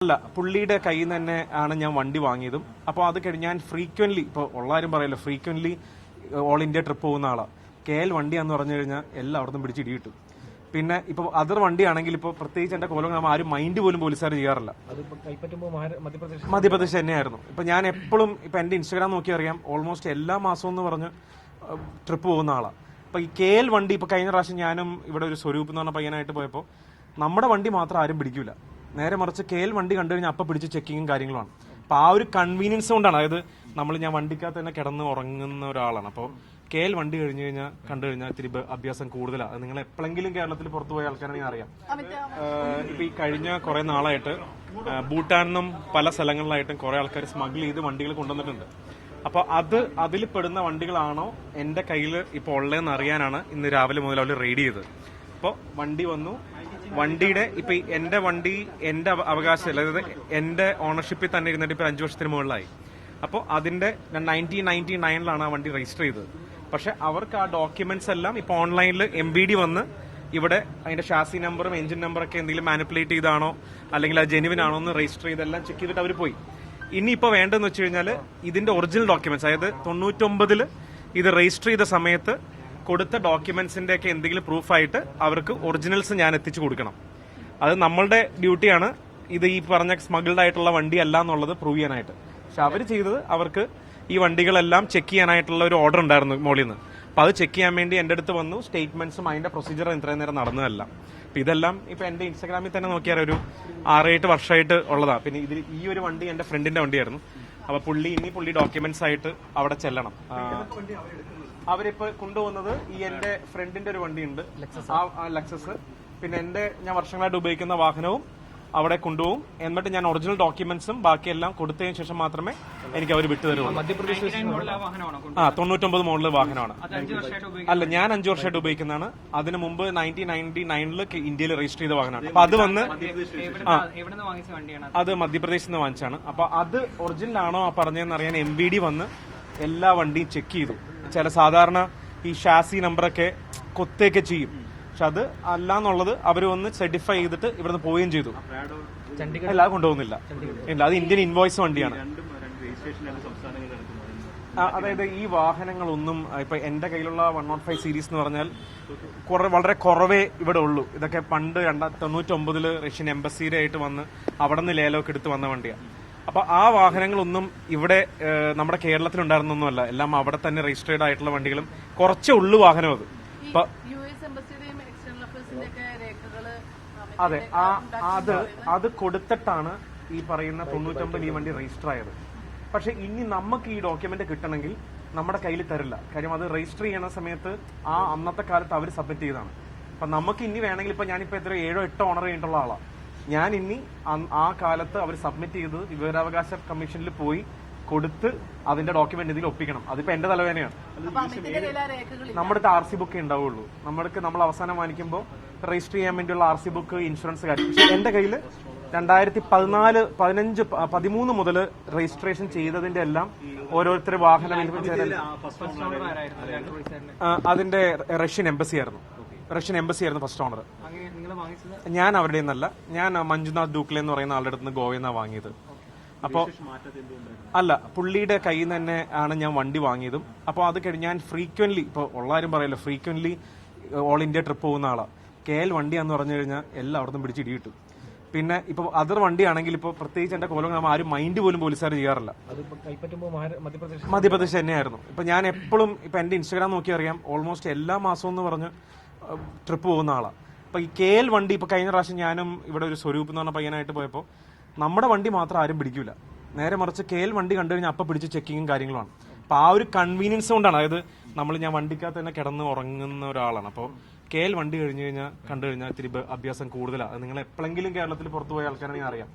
അല്ല, പുള്ളിയുടെ കയ്യിൽ നിന്ന് തന്നെ ആണ് ഞാൻ വണ്ടി വാങ്ങിയതും. അപ്പോൾ അത് കഴിഞ്ഞ് ഞാൻ ഫ്രീക്വന്റ്ലി, ഇപ്പോൾ ഉള്ളാരും പറയല്ലോ, ഫ്രീക്വന്റ്ലി ഓൾ ഇന്ത്യ ട്രിപ്പ് പോകുന്ന ആളാണ്. KL വണ്ടിയാന്ന് പറഞ്ഞു കഴിഞ്ഞാൽ എല്ലായിടത്തും പിടിച്ച് ഇടിയിട്ടു. പിന്നെ ഇപ്പോൾ അതർ വണ്ടിയാണെങ്കിൽ ഇപ്പോൾ പ്രത്യേകിച്ച് എന്റെ കോലം ആരും മൈൻഡ് പോലും പോലീസുകാർ ചെയ്യാറില്ല. മധ്യപ്രദേശ് തന്നെയായിരുന്നു. ഇപ്പൊ ഞാൻ എപ്പോഴും ഇപ്പൊ എന്റെ ഇൻസ്റ്റാഗ്രാം നോക്കി അറിയാം, ഓൾമോസ്റ്റ് എല്ലാ മാസവും എന്ന് പറഞ്ഞ് ട്രിപ്പ് പോകുന്ന ആളാണ്. അപ്പൊ ഈ KL വണ്ടി ഇപ്പൊ കഴിഞ്ഞ പ്രാവശ്യം ഞാനും ഇവിടെ ഒരു സ്വരൂപ് എന്ന് പറഞ്ഞ പയ്യനായിട്ട് പോയപ്പോൾ നമ്മുടെ വണ്ടി മാത്രം ആരും പിടിക്കൂല. നേരെ മറിച്ച് KL വണ്ടി കണ്ടു കഴിഞ്ഞാൽ അപ്പം പിടിച്ച് ചെക്കിങ്ങും കാര്യങ്ങളുമാണ്. അപ്പൊ ആ ഒരു കൺവീനിയൻസ് കൊണ്ടാണ്, അതായത് ഞാൻ വണ്ടിക്കകത്ത് തന്നെ കിടന്ന് ഉറങ്ങുന്ന ഒരാളാണ്. അപ്പോൾ KL വണ്ടി കഴിഞ്ഞു കഴിഞ്ഞാൽ കണ്ടു കഴിഞ്ഞാൽ ഇത്തിരി അഭ്യാസം കൂടുതലാണ്. അത് നിങ്ങൾ എപ്പോഴെങ്കിലും കേരളത്തിൽ പുറത്തു പോയ ആൾക്കാരാണെങ്കിൽ അറിയാം. ഇപ്പൊ ഈ കഴിഞ്ഞ കുറെ നാളായിട്ട് ഭൂട്ടാനിന്നും പല സ്ഥലങ്ങളിലായിട്ടും കുറെ ആൾക്കാർ സ്മഗിൾ ചെയ്ത് വണ്ടികൾ കൊണ്ടുവന്നിട്ടുണ്ട്. അപ്പൊ അതിൽ പെടുന്ന വണ്ടികളാണോ എന്റെ കയ്യിൽ ഇപ്പൊ ഉള്ളതെന്ന് അറിയാനാണ് ഇന്ന് രാവിലെ മുതൽ അവർ റെയ്ഡ് ചെയ്തത്. അപ്പോൾ വണ്ടി വന്നു. വണ്ടിയുടെ ഇപ്പൊ എന്റെ വണ്ടി എന്റെ അവകാശം, അതായത് എന്റെ ഓണർഷിപ്പിൽ തന്നെ ഇരുന്നിട്ട് ഇപ്പൊ 5 വർഷത്തിന് മുകളിലായി. അപ്പോൾ അതിന്റെ 1999 ആ വണ്ടി രജിസ്റ്റർ ചെയ്തത്. പക്ഷെ അവർക്ക് ആ ഡോക്യുമെന്റ്സ് എല്ലാം ഇപ്പൊ ഓൺലൈനിൽ MVD വന്ന് ഇവിടെ അതിന്റെ ഷാസി നമ്പറും എഞ്ചിൻ നമ്പറൊക്കെ എന്തെങ്കിലും മാനിപ്പുലേറ്റ് ചെയ്താണോ അല്ലെങ്കിൽ അത് ജെനുവിൻ ആണോ എന്ന് രജിസ്റ്റർ ചെയ്തെല്ലാം ചെക്ക് ചെയ്തിട്ട് അവർ പോയി. ഇനിയിപ്പോ വേണ്ടതെന്ന് വെച്ച് കഴിഞ്ഞാൽ ഇതിന്റെ ഒറിജിനൽ ഡോക്യുമെന്റ്സ്, അതായത് 99 ഇത് രജിസ്റ്റർ ചെയ്ത സമയത്ത് കൊടുത്ത ഡോക്യുമെന്റ്സിന്റെ ഒക്കെ എന്തെങ്കിലും പ്രൂഫായിട്ട് അവർക്ക് ഒറിജിനൽസ് ഞാൻ എത്തിച്ചു കൊടുക്കണം. അത് നമ്മളുടെ ഡ്യൂട്ടിയാണ്. ഇത് ഈ പറഞ്ഞ സ്മഗിൾഡ് ആയിട്ടുള്ള വണ്ടി അല്ല എന്നുള്ളത് പ്രൂവ് ചെയ്യാനായിട്ട്. പക്ഷെ അവർ ചെയ്തത്, അവർക്ക് ഈ വണ്ടികളെല്ലാം ചെക്ക് ചെയ്യാനായിട്ടുള്ള ഒരു ഓർഡർ ഉണ്ടായിരുന്നു മോളിൽ നിന്ന്. അപ്പൊ അത് ചെക്ക് ചെയ്യാൻ വേണ്ടി എന്റെ അടുത്ത് വന്നു. സ്റ്റേറ്റ്മെന്റ്സും അതിന്റെ പ്രൊസീജിയർ ഇത്രയും നേരം നടന്നതല്ല. അപ്പൊ ഇതെല്ലാം ഇപ്പൊ എന്റെ ഇൻസ്റ്റാഗ്രാമിൽ തന്നെ നോക്കിയാൽ ഒരു 6-8 വർഷമായിട്ട് ഉള്ളതാണ്. പിന്നെ ഇതിൽ ഈ ഒരു വണ്ടി എന്റെ ഫ്രണ്ടിന്റെ വണ്ടിയായിരുന്നു. അപ്പൊ പുള്ളി ഡോക്യുമെന്റ്സ് ആയിട്ട് അവിടെ ചെല്ലണം. അവരിപ്പോ കൊണ്ടുപോകുന്നത് ഈ എന്റെ ഫ്രണ്ടിന്റെ ഒരു വണ്ടിയുണ്ട്, ലക്സസ്. പിന്നെ ഞാൻ വർഷങ്ങളായിട്ട് ഉപയോഗിക്കുന്ന വാഹനവും അവിടെ കൊണ്ടുപോകും. എന്നിട്ട് ഞാൻ ഒറിജിനൽ ഡോക്യുമെന്റ്സും ബാക്കിയെല്ലാം കൊടുത്തതിന് ശേഷം മാത്രമേ എനിക്ക് അവർ വിട്ടുതരുള്ളൂ. 99 മോഡൽ വാഹനമാണ്. അല്ല, ഞാൻ 5 വർഷമായിട്ട് ഉപയോഗിക്കുന്നതാണ്. അതിന് മുമ്പ് 1999 ഇന്ത്യയിൽ രജിസ്റ്റർ ചെയ്ത വാഹനമാണ്. അപ്പൊ അത് വന്ന് അത് മധ്യപ്രദേശിൽ നിന്ന് വാങ്ങിച്ചാണ്. അപ്പൊ അത് ഒറിജിനൽ ആണോ പറഞ്ഞതെന്ന് അറിയാൻ MVD വന്ന് എല്ലാ വണ്ടിയും ചെക്ക് ചെയ്തു. ചില സാധാരണ ഈ ഷാസി നമ്പറൊക്കെ കൊത്തേക്കെ ചെയ്യും. പക്ഷെ അത് അല്ലാന്നുള്ളത് അവർ വന്ന് സർട്ടിഫൈ ചെയ്തിട്ട് ഇവിടുന്ന് പോവുകയും ചെയ്തു. അല്ല, അത് കൊണ്ടുപോകുന്നില്ല. ഇല്ല, അത് ഇന്ത്യൻ ഇൻവോയ്സ് വണ്ടിയാണ്. അതായത് ഈ വാഹനങ്ങളൊന്നും ഇപ്പൊ എന്റെ കയ്യിലുള്ള 105 സീരീസ് എന്ന് പറഞ്ഞാൽ വളരെ കുറവേ ഇവിടെ ഉള്ളൂ. ഇതൊക്കെ പണ്ട് 99 റഷ്യൻ എംബസിയുടെ ആയിട്ട് വന്ന് അവിടെ നിന്ന് ലേലമൊക്കെ എടുത്ത് വന്ന വണ്ടിയാണ്. അപ്പൊ ആ വാഹനങ്ങളൊന്നും ഇവിടെ നമ്മുടെ കേരളത്തിലുണ്ടായിരുന്നൊന്നുമല്ല. എല്ലാം അവിടെ തന്നെ രജിസ്റ്റേർഡ് ആയിട്ടുള്ള വണ്ടികളും കുറച്ചേ ഉള്ളു വാഹനം. അത് അതെ, അത് കൊടുത്തിട്ടാണ് ഈ പറയുന്ന 99 ഈ വണ്ടി രജിസ്റ്റർ ആയത്. പക്ഷെ ഇനി നമുക്ക് ഈ ഡോക്യുമെന്റ് കിട്ടണമെങ്കിൽ നമ്മുടെ കയ്യിൽ തരില്ല. കാര്യം അത് രജിസ്റ്റർ ചെയ്യുന്ന സമയത്ത് അന്നത്തെ കാലത്ത് അവർ സബ്മിറ്റ് ചെയ്തതാണ്. അപ്പൊ നമുക്ക് ഇനി വേണമെങ്കിൽ ഇപ്പൊ ഞാനിപ്പോ 7-8 ഓണർ ചെയ്തിട്ടുള്ള ആളാണ്. ഞാൻ ഇനി ആ കാലത്ത് അവർ സബ്മിറ്റ് ചെയ്തത് വിവരാവകാശ കമ്മീഷനിൽ പോയി കൊടുത്ത് അതിന്റെ ഡോക്യുമെന്റ് ഇതിൽ ഒപ്പിക്കണം. അതിപ്പോ എന്റെ തലവേദനയാണ്. നമ്മുടെ RC ബുക്ക് ഉണ്ടാവുള്ളൂ. നമ്മൾ അവസാനം വാങ്ങിക്കുമ്പോൾ രജിസ്റ്റർ ചെയ്യാൻ വേണ്ടിയുള്ള RC ബുക്ക്, ഇൻഷുറൻസ് കാര്യം. പക്ഷെ എന്റെ കയ്യിൽ 2014, 15, 13 മുതൽ രജിസ്ട്രേഷൻ ചെയ്തതിന്റെ എല്ലാം ഓരോരുത്തർ വാഹനം അതിന്റെ റഷ്യൻ എംബസി ആയിരുന്നു ഫസ്റ്റ് ഓണർ. ഞാൻ അവരുടെ നിന്നല്ല, ഞാൻ മഞ്ജുനാഥ് ഡൂക്ലെ എന്ന് പറയുന്ന ആളുടെ അടുത്ത് നിന്ന് ഗോവയിൽ നിന്നാണ് വാങ്ങിയത്. അപ്പോ അല്ല, പുള്ളിയുടെ കയ്യിൽ നിന്ന് തന്നെ ആണ് ഞാൻ വണ്ടി വാങ്ങിയതും. അപ്പോൾ അത് കഴിഞ്ഞ് ഞാൻ ഫ്രീക്വന്റ്ലി, ഇപ്പോൾ ഉള്ളാരും പറയല്ലോ, ഫ്രീക്വന്റ്ലി ഓൾ ഇന്ത്യ ട്രിപ്പ് പോകുന്ന ആളാണ്. KL വണ്ടിയാന്ന് പറഞ്ഞു കഴിഞ്ഞാൽ എല്ലായിടത്തും പിടിച്ച് ഇടിയിട്ടു. പിന്നെ ഇപ്പൊ അതർ വണ്ടിയാണെങ്കിൽ ഇപ്പൊ പ്രത്യേകിച്ച് എന്റെ കോലം ആരും മൈൻഡ് പോലും പോലീസുകാർ ചെയ്യാറില്ല. മധ്യപ്രദേശ് തന്നെയായിരുന്നു. ഇപ്പൊ ഞാൻ എപ്പോഴും ഇപ്പൊ എന്റെ ഇൻസ്റ്റാഗ്രാം നോക്കി അറിയാം, ഓൾമോസ്റ്റ് എല്ലാ മാസവും എന്ന് പറഞ്ഞ് ട്രിപ്പ് പോകുന്ന ആളാണ്. അപ്പൊ ഈ KL വണ്ടി ഇപ്പൊ കഴിഞ്ഞ പ്രാവശ്യം ഞാനും ഇവിടെ ഒരു സ്വരൂപ് എന്ന് പറഞ്ഞ പയ്യനായിട്ട് പോയപ്പോൾ നമ്മുടെ വണ്ടി മാത്രം ആരും പിടിക്കൂല. നേരെ മറിച്ച് KL വണ്ടി കണ്ടു കഴിഞ്ഞാൽ അപ്പം പിടിച്ച് ചെക്കിങ്ങും കാര്യങ്ങളുമാണ്. അപ്പൊ ആ ഒരു കൺവീനിയൻസ് കൊണ്ടാണ്, അതായത് ഞാൻ വണ്ടിക്കകത്ത് തന്നെ കിടന്ന് ഉറങ്ങുന്ന ഒരാളാണ്. അപ്പോൾ KL വണ്ടി കഴിഞ്ഞു കഴിഞ്ഞാൽ കണ്ടു കഴിഞ്ഞാൽ ഇത്തിരി അഭ്യാസം കൂടുതലാണ്. അത് നിങ്ങൾ എപ്പോഴെങ്കിലും കേരളത്തിൽ പുറത്തു പോയ ആൾക്കാരാണെങ്കിൽ അറിയാം.